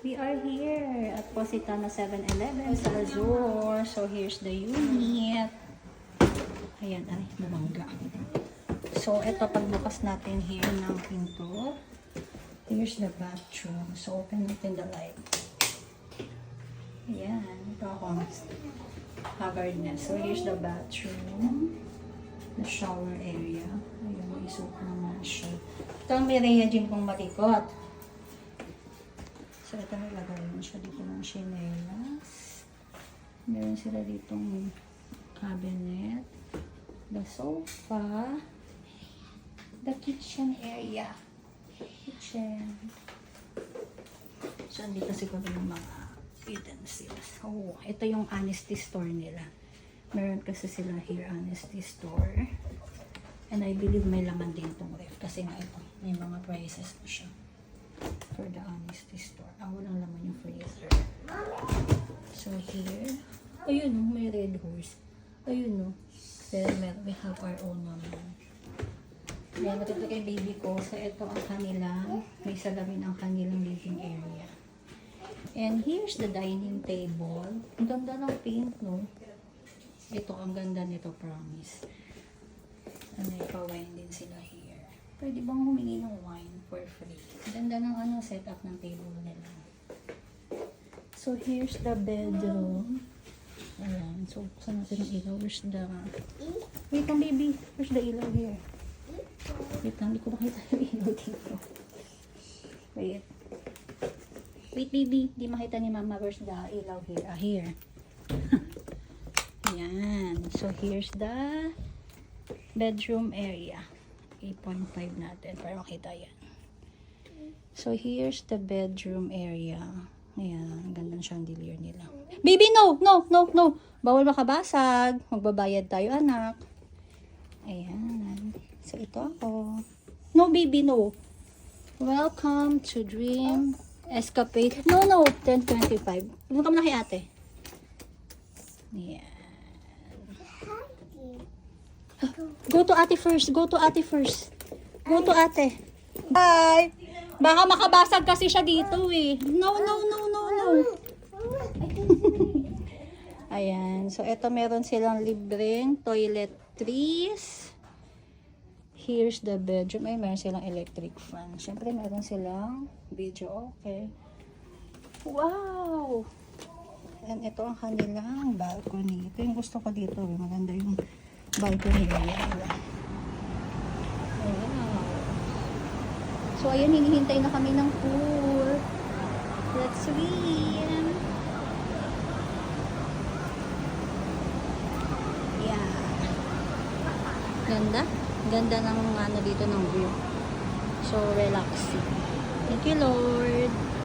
We are here at Positano 7-Eleven sa Azure. So, here's the unit. Ayan, ay, bumangga. So, ito, pagbukas natin here ng pinto. Here's the bathroom. So, open natin the light. Ayan, ito ako. Covered na. So, here's the bathroom. The shower area. Ayan, may isuot naman siya. Ito ang may reagent kong malikot. So, ito may lagayin siya dito ng chinelas. Meron sila ditong cabinet. The sofa. The kitchen area. Kitchen. So, andito siguro yung mga utensils. Oh, ito yung honesty store nila. Meron kasi sila here honesty store. And I believe may laman din itong ref. Kasi nga ito, may mga prices na siya. For the honesty store. Walang laman yung freezer. So here, ayun o, may red horse. Ayun o. Pero we have our own naman. Ayan, ito kay baby ko. So ito ang kanilang, may salamin ang kanilang living area. And here's the dining table. Ang ganda ng paint, no? Ito, ang ganda nito, promise. And may pa-wine din sila here. Pwede bang humingi ng wine for free? Ganda ng setup ng table nila. So, here's the bedroom. Ayan. So, buksan natin ang ilaw. Where's the... Wait lang, baby. Where's the ilaw here? Wait lang, hindi ko makita yung ilaw dito. Wait. Wait, baby. Hindi makita ni mama. Where's the ilaw here? Here. Ayan. So, here's the bedroom area. 8.5 natin para makita yan. So, here's the bedroom area. Ayan, gandang chandelier nila. Baby, no! No! No! No! Bawal makabasag. Magbabayad tayo, anak. Ayan. So, ito ako. No, baby, no. Welcome to Dream Escapade. No, no! 10.25. Doon ka muna kay ate. Ayan. Go to ate first. Go to ate first. Go to ate. Bye! Baka makabasag kasi siya dito eh. No, no, no, no, no. Ayan. So, ito meron silang libreng toiletries. Here's the bedroom. Ay, meron silang electric fan. Siyempre, meron silang video. Okay. Wow! And ito ang kanilang balcony. Ito yung gusto ko dito. Maganda yung balcony area. Wow. So, ayun, hinihintay na kami ng pool. Let's swim. Yeah. Ganda. Ganda ng dito ng view. So, relaxing. Thank you, Lord.